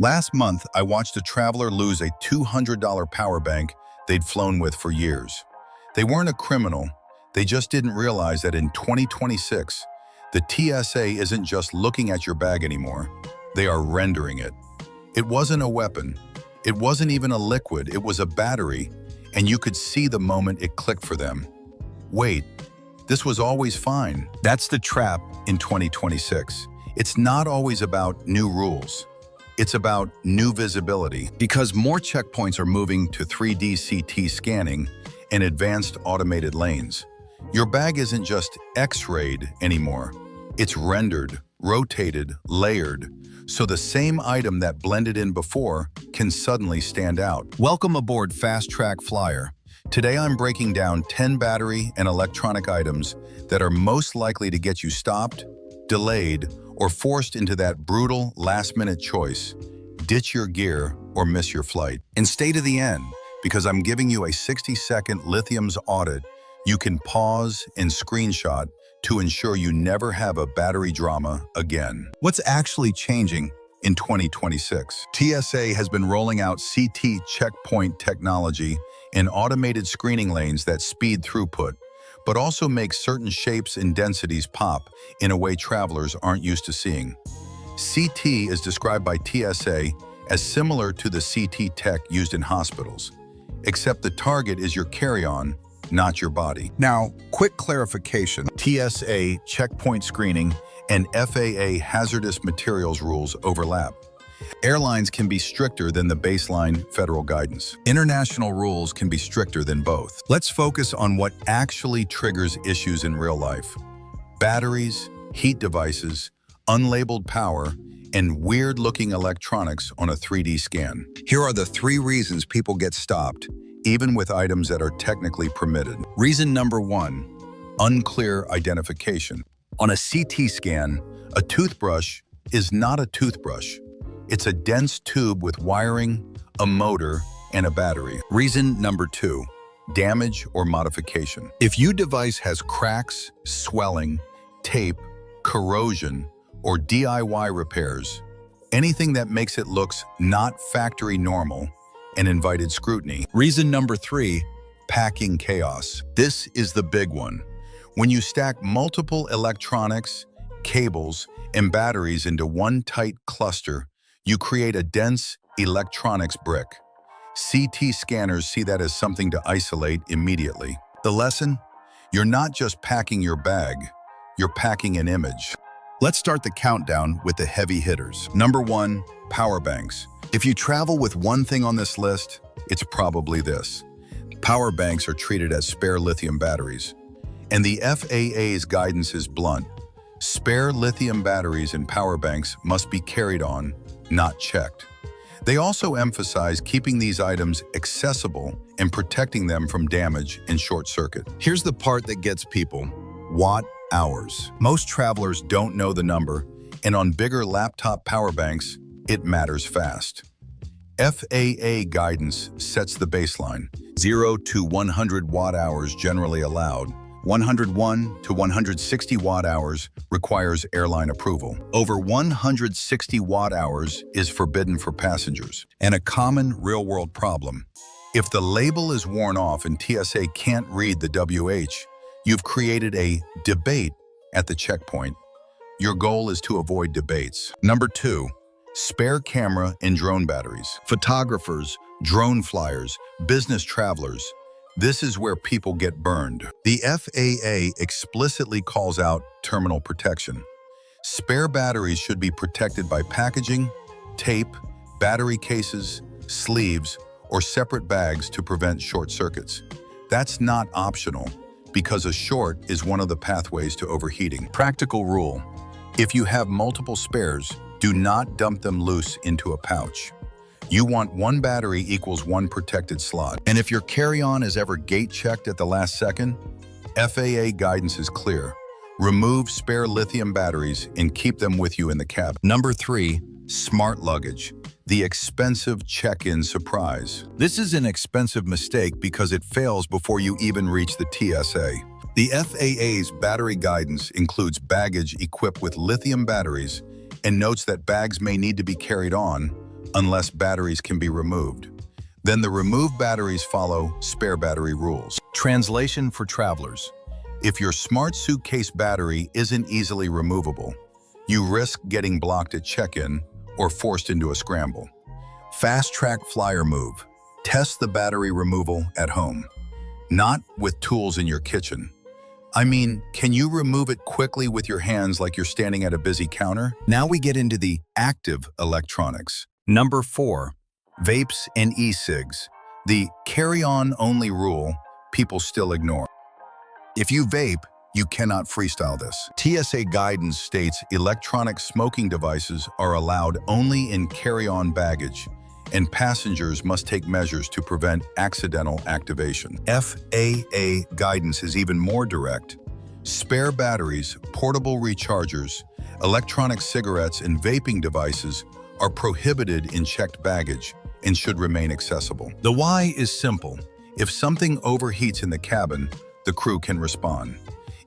Last month, I watched a traveler lose a $200 power bank they'd flown with for years. They weren't a criminal, they just didn't realize that in 2026, the TSA isn't just looking at your bag anymore, they are rendering it. It wasn't a weapon, it wasn't even a liquid, it was a battery, and you could see the moment it clicked for them. Wait, this was always fine. That's the trap in 2026. It's not always about new rules. It's about new visibility. Because more checkpoints are moving to 3D CT scanning and advanced automated lanes. Your bag isn't just X-rayed anymore. It's rendered, rotated, layered, so the same item that blended in before can suddenly stand out. Welcome aboard Fast Track Flyer. Today I'm breaking down 10 battery and electronic items that are most likely to get you stopped, delayed, or forced into that brutal last-minute choice. Ditch your gear or miss your flight. And stay to the end, because I'm giving you a 60-second Lithium's audit you can pause and screenshot to ensure you never have a battery drama again. What's actually changing in 2026? TSA has been rolling out CT checkpoint technology and automated screening lanes that speed throughput, but also make certain shapes and densities pop in a way travelers aren't used to seeing. CT is described by TSA as similar to the CT tech used in hospitals, except the target is your carry-on, not your body. Now, quick clarification. TSA checkpoint screening and FAA hazardous materials rules overlap. Airlines can be stricter than the baseline federal guidance. International rules can be stricter than both. Let's focus on what actually triggers issues in real life. Batteries, heat devices, unlabeled power, and weird-looking electronics on a 3D scan. Here are the 3 reasons people get stopped, even with items that are technically permitted. Reason number 1, unclear identification. On a CT scan, a toothbrush is not a toothbrush. It's a dense tube with wiring, a motor, and a battery. Reason number 2, damage or modification. If your device has cracks, swelling, tape, corrosion, or DIY repairs, anything that makes it looks not factory normal and invited scrutiny. Reason number 3, packing chaos. This is the big one. When you stack multiple electronics, cables, and batteries into one tight cluster, you create a dense electronics brick. CT scanners see that as something to isolate immediately. The lesson? You're not just packing your bag, you're packing an image. Let's start the countdown with the heavy hitters. Number 1, power banks. If you travel with one thing on this list, it's probably this. Power banks are treated as spare lithium batteries. And the FAA's guidance is blunt. Spare lithium batteries and power banks must be carried on, not checked. They also emphasize keeping these items accessible and protecting them from damage and short circuit. Here's the part that gets people: watt-hours. Most travelers don't know the number, and on bigger laptop power banks, it matters fast. FAA guidance sets the baseline. 0 to 100 watt-hours generally allowed. 101 to 160 watt-hours requires airline approval. Over 160 watt-hours is forbidden for passengers, and a common real-world problem. If the label is worn off and TSA can't read the WH, you've created a debate at the checkpoint. Your goal is to avoid debates. Number 2, spare camera and drone batteries. Photographers, drone flyers, business travelers, this is where people get burned. The FAA explicitly calls out terminal protection. Spare batteries should be protected by packaging, tape, battery cases, sleeves, or separate bags to prevent short circuits. That's not optional, because a short is one of the pathways to overheating. Practical rule: if you have multiple spares, do not dump them loose into a pouch. You want one battery equals one protected slot. And if your carry-on is ever gate-checked at the last second, FAA guidance is clear. Remove spare lithium batteries and keep them with you in the cabin. Number 3, smart luggage. The expensive check-in surprise. This is an expensive mistake because it fails before you even reach the TSA. The FAA's battery guidance includes baggage equipped with lithium batteries and notes that bags may need to be carried on, unless batteries can be removed. Then the removed batteries follow spare battery rules. Translation for travelers. If your smart suitcase battery isn't easily removable, you risk getting blocked at check-in or forced into a scramble. Fast-track flyer move. Test the battery removal at home, not with tools in your kitchen. I mean, can you remove it quickly with your hands like you're standing at a busy counter? Now we get into the active electronics. Number 4, vapes and E-Cigs. The carry-on only rule people still ignore. If you vape, you cannot freestyle this. TSA guidance states electronic smoking devices are allowed only in carry-on baggage, and passengers must take measures to prevent accidental activation. FAA guidance is even more direct. Spare batteries, portable rechargers, electronic cigarettes, and vaping devices are prohibited in checked baggage and should remain accessible. The why is simple. If something overheats in the cabin, the crew can respond.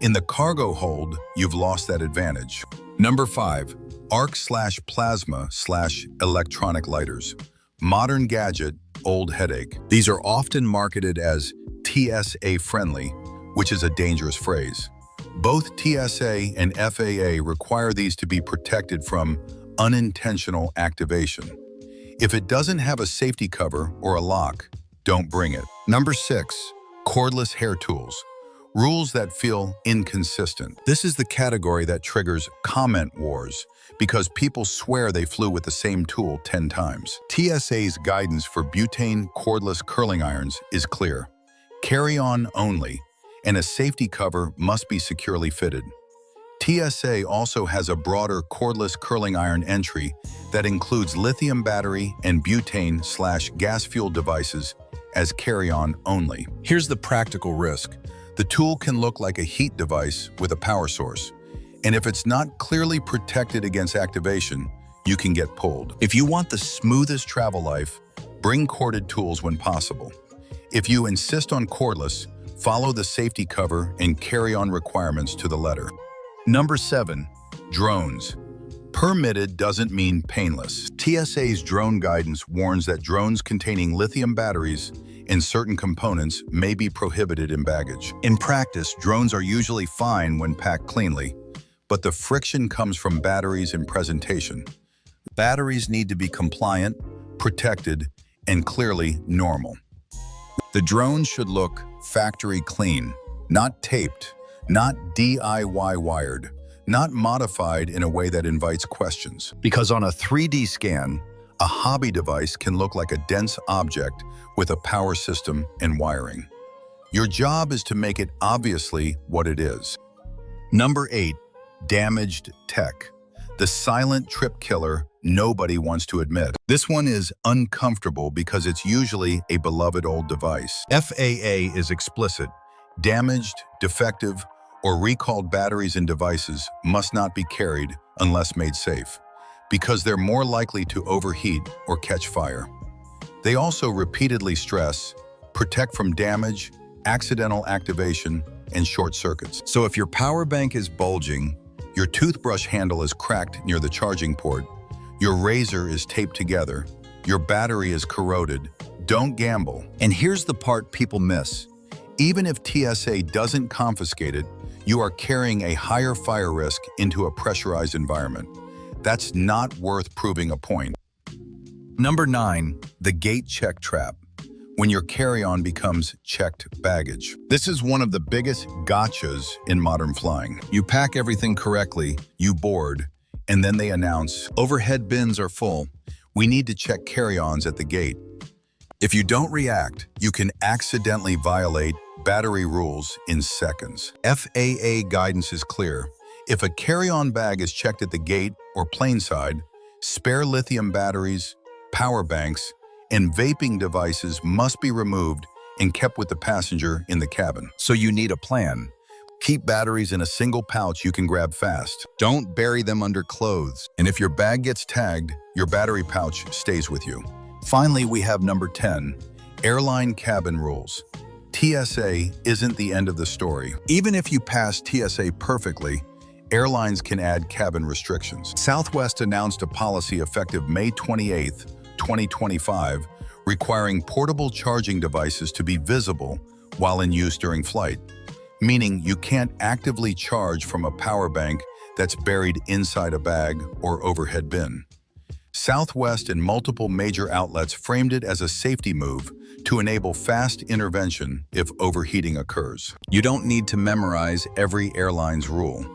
In the cargo hold, you've lost that advantage. Number 5, arc/plasma/electronic lighters. Modern gadget, old headache. These are often marketed as TSA friendly, which is a dangerous phrase. Both TSA and FAA require these to be protected from unintentional activation. If it doesn't have a safety cover or a lock, don't bring it. Number 6, cordless hair tools. Rules that feel inconsistent. This is the category that triggers comment wars because people swear they flew with the same tool 10 times. TSA's guidance for butane cordless curling irons is clear. Carry on only, and a safety cover must be securely fitted. TSA also has a broader cordless curling iron entry that includes lithium battery and butane/gas fuel devices as carry-on only. Here's the practical risk. The tool can look like a heat device with a power source, and if it's not clearly protected against activation, you can get pulled. If you want the smoothest travel life, bring corded tools when possible. If you insist on cordless, follow the safety cover and carry-on requirements to the letter. Number 7, drones. Permitted doesn't mean painless. TSA's drone guidance warns that drones containing lithium batteries and certain components may be prohibited in baggage. In practice, drones are usually fine when packed cleanly, but the friction comes from batteries and presentation. Batteries need to be compliant, protected, and clearly normal. The drone should look factory clean, not taped, not DIY wired, not modified in a way that invites questions. Because on a 3D scan, a hobby device can look like a dense object with a power system and wiring. Your job is to make it obviously what it is. Number 8, damaged tech. The silent trip killer nobody wants to admit. This one is uncomfortable because it's usually a beloved old device. FAA is explicit. Damaged, defective, or recalled batteries and devices must not be carried unless made safe, because they're more likely to overheat or catch fire. They also repeatedly stress, protect from damage, accidental activation, and short circuits. So if your power bank is bulging, your toothbrush handle is cracked near the charging port, your razor is taped together, your battery is corroded, don't gamble. And here's the part people miss. Even if TSA doesn't confiscate it, you are carrying a higher fire risk into a pressurized environment. That's not worth proving a point. Number 9, the gate check trap. When your carry-on becomes checked baggage. This is one of the biggest gotchas in modern flying. You pack everything correctly, you board, and then they announce, overhead bins are full. We need to check carry-ons at the gate. If you don't react, you can accidentally violate battery rules in seconds. FAA guidance is clear. If a carry-on bag is checked at the gate or plane side, spare lithium batteries, power banks, and vaping devices must be removed and kept with the passenger in the cabin. So you need a plan. Keep batteries in a single pouch you can grab fast. Don't bury them under clothes. And if your bag gets tagged, your battery pouch stays with you. Finally, we have number 10, airline cabin rules. TSA isn't the end of the story. Even if you pass TSA perfectly, airlines can add cabin restrictions. Southwest announced a policy effective May 28, 2025, requiring portable charging devices to be visible while in use during flight, meaning you can't actively charge from a power bank that's buried inside a bag or overhead bin. Southwest and multiple major outlets framed it as a safety move to enable fast intervention if overheating occurs. You don't need to memorize every airline's rule.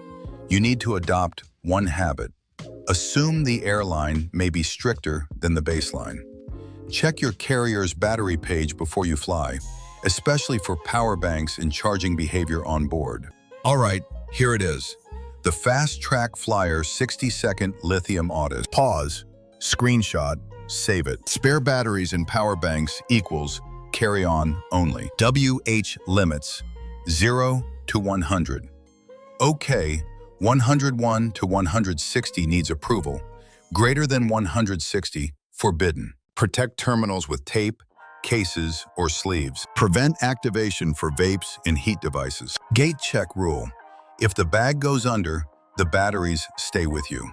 You need to adopt one habit. Assume the airline may be stricter than the baseline. Check your carrier's battery page before you fly, especially for power banks and charging behavior on board. All right, here it is. The Fast Track Flyer 60-second Lithium Audit. Pause, screenshot, save it. Spare batteries in power banks equals carry on only. WH limits 0 to 100. Okay, 101 to 160 needs approval. Greater than 160, forbidden. Protect terminals with tape, cases, or sleeves. Prevent activation for vapes and heat devices. Gate check rule. If the bag goes under, the batteries stay with you.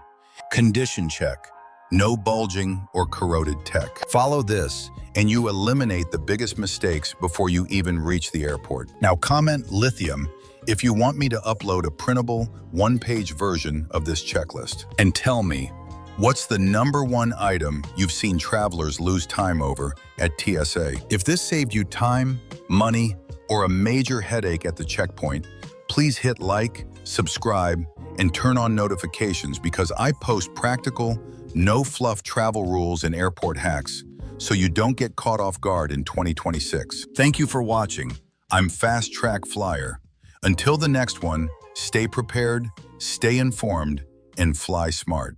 Condition check. No bulging or corroded tech. Follow this, and you eliminate the biggest mistakes before you even reach the airport. Now comment Lithium if you want me to upload a printable, one-page version of this checklist. And tell me, what's the #1 item you've seen travelers lose time over at TSA? If this saved you time, money, or a major headache at the checkpoint, please hit like, subscribe, and turn on notifications because I post practical, no-fluff travel rules and airport hacks so you don't get caught off guard in 2026. Thank you for watching. I'm Fast Track Flyer. Until the next one, stay prepared, stay informed, and fly smart.